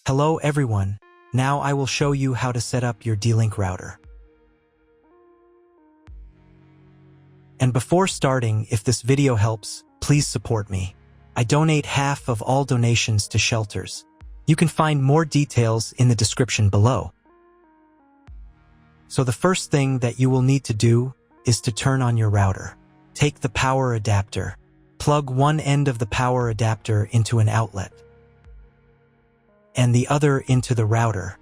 Hello everyone, now I will show you how to set up your D-Link router. And before starting, if this video helps, please support me. I donate half of all donations to shelters. You can find more details in the description below. So the first thing that you will need to do is to turn on your router. Take the power adapter. Plug one end of the power adapter into an outlet and the other into the router.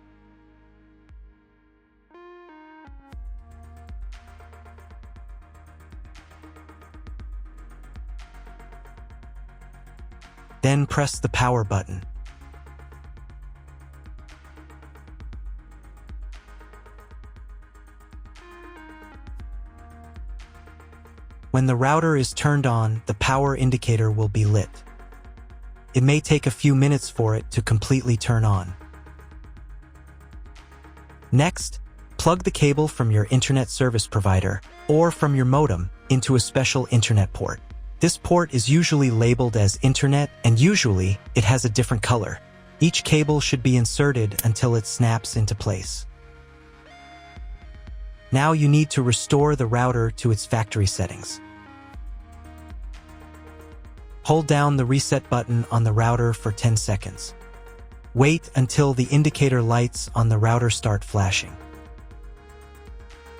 Then press the power button. When the router is turned on, the power indicator will be lit. It may take a few minutes for it to completely turn on. Next, plug the cable from your internet service provider or from your modem into a special internet port. This port is usually labeled as internet, and usually it has a different color. Each cable should be inserted until it snaps into place. Now you need to restore the router to its factory settings. Hold down the reset button on the router for 10 seconds. Wait until the indicator lights on the router start flashing.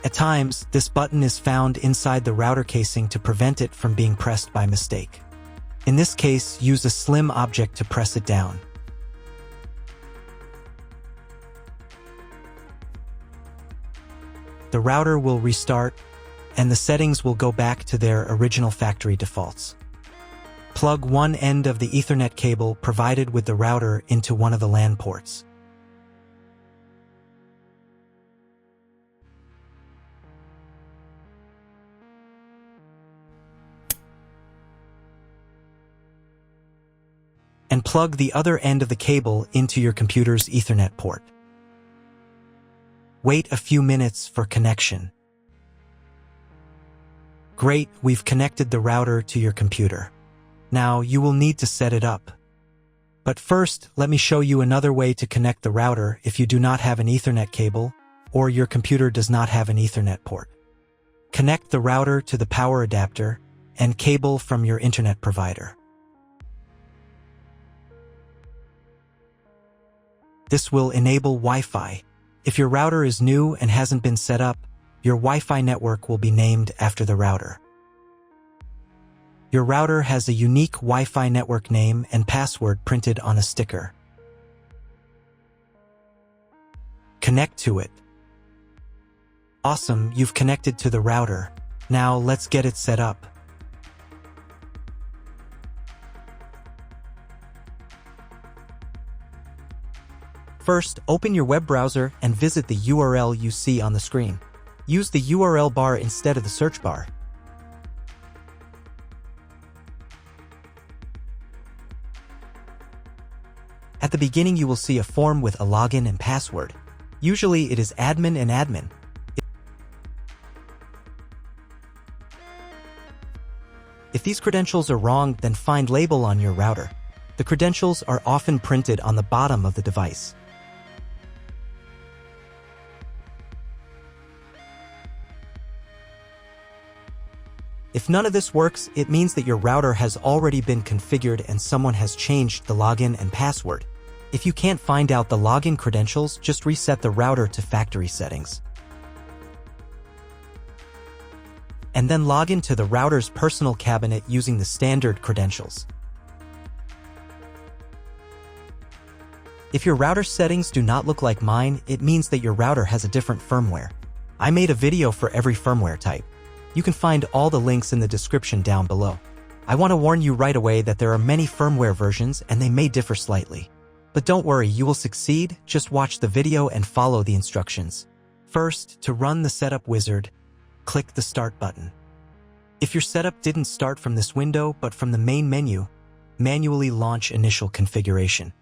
At times, this button is found inside the router casing to prevent it from being pressed by mistake. In this case, use a slim object to press it down. The router will restart, and the settings will go back to their original factory defaults. Plug one end of the Ethernet cable provided with the router into one of the LAN ports. And plug the other end of the cable into your computer's Ethernet port. Wait a few minutes for connection. Great, we've connected the router to your computer. Now you will need to set it up. But first, let me show you another way to connect the router if you do not have an Ethernet cable or your computer does not have an Ethernet port. Connect the router to the power adapter and cable from your internet provider. This will enable Wi-Fi. If your router is new and hasn't been set up, your Wi-Fi network will be named after the router. Your router has a unique Wi-Fi network name and password printed on a sticker. Connect to it. Awesome, you've connected to the router. Now let's get it set up. First, open your web browser and visit the URL you see on the screen. Use the URL bar instead of the search bar. At the beginning, you will see a form with a login and password. Usually, it is admin and admin. If these credentials are wrong, then find label on your router. The credentials are often printed on the bottom of the device. If none of this works, it means that your router has already been configured and someone has changed the login and password. If you can't find out the login credentials, just reset the router to factory settings. And then log into the router's personal cabinet using the standard credentials. If your router settings do not look like mine, it means that your router has a different firmware. I made a video for every firmware type. You can find all the links in the description down below. I want to warn you right away that there are many firmware versions and they may differ slightly. But don't worry, you will succeed. Just watch the video and follow the instructions. First, to run the setup wizard, click the Start button. If your setup didn't start from this window but from the main menu, manually launch initial configuration.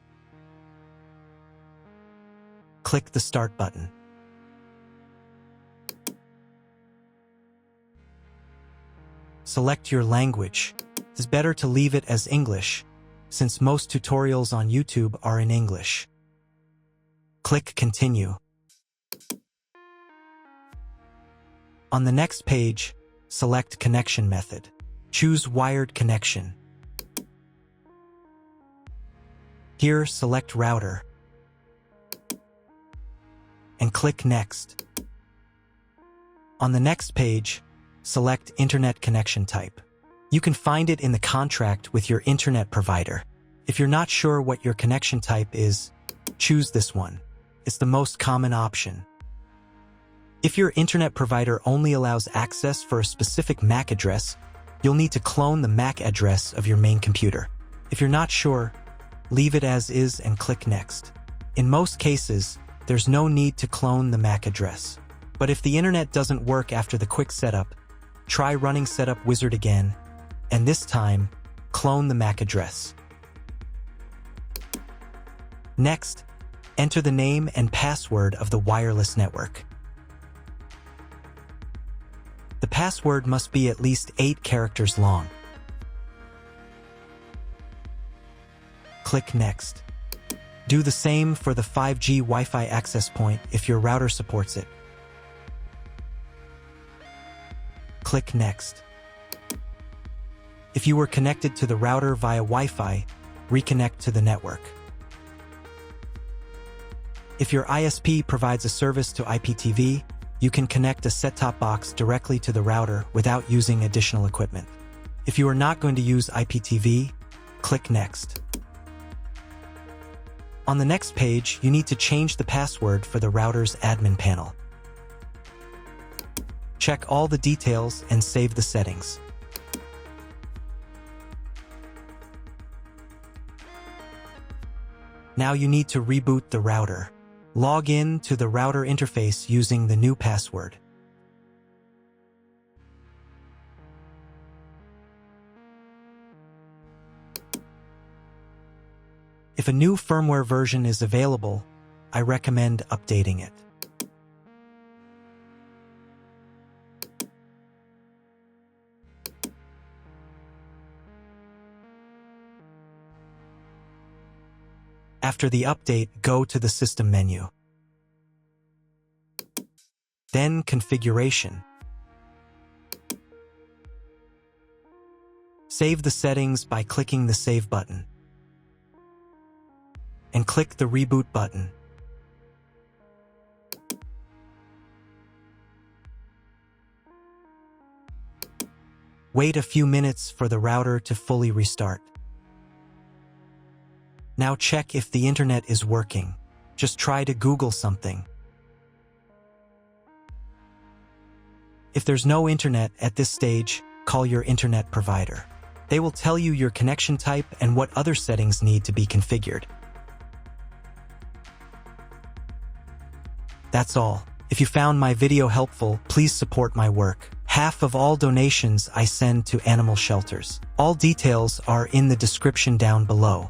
Click the Start button. Select your language. It's better to leave it as English, since most tutorials on YouTube are in English. Click Continue. On the next page, select Connection Method. Choose Wired Connection. Here, select Router and click Next. On the next page, select Internet Connection Type. You can find it in the contract with your internet provider. If you're not sure what your connection type is, choose this one. It's the most common option. If your internet provider only allows access for a specific MAC address, you'll need to clone the MAC address of your main computer. If you're not sure, leave it as is and click Next. In most cases, there's no need to clone the MAC address. But if the internet doesn't work after the quick setup, try running Setup Wizard again, and this time, clone the MAC address. Next, enter the name and password of the wireless network. The password must be at least 8 characters long. Click Next. Do the same for the 5G Wi-Fi access point if your router supports it. Click Next. If you were connected to the router via Wi-Fi, reconnect to the network. If your ISP provides a service to IPTV, you can connect a set-top box directly to the router without using additional equipment. If you are not going to use IPTV, click Next. On the next page, you need to change the password for the router's admin panel. Check all the details and save the settings. Now you need to reboot the router. Log in to the router interface using the new password. If a new firmware version is available, I recommend updating it. After the update, go to the System menu. Then Configuration. Save the settings by clicking the Save button. And click the Reboot button. Wait a few minutes for the router to fully restart. Now check if the internet is working. Just try to Google something. If there's no internet at this stage, call your internet provider. They will tell you your connection type and what other settings need to be configured. That's all. If you found my video helpful, please support my work. Half of all donations I send to animal shelters. All details are in the description down below.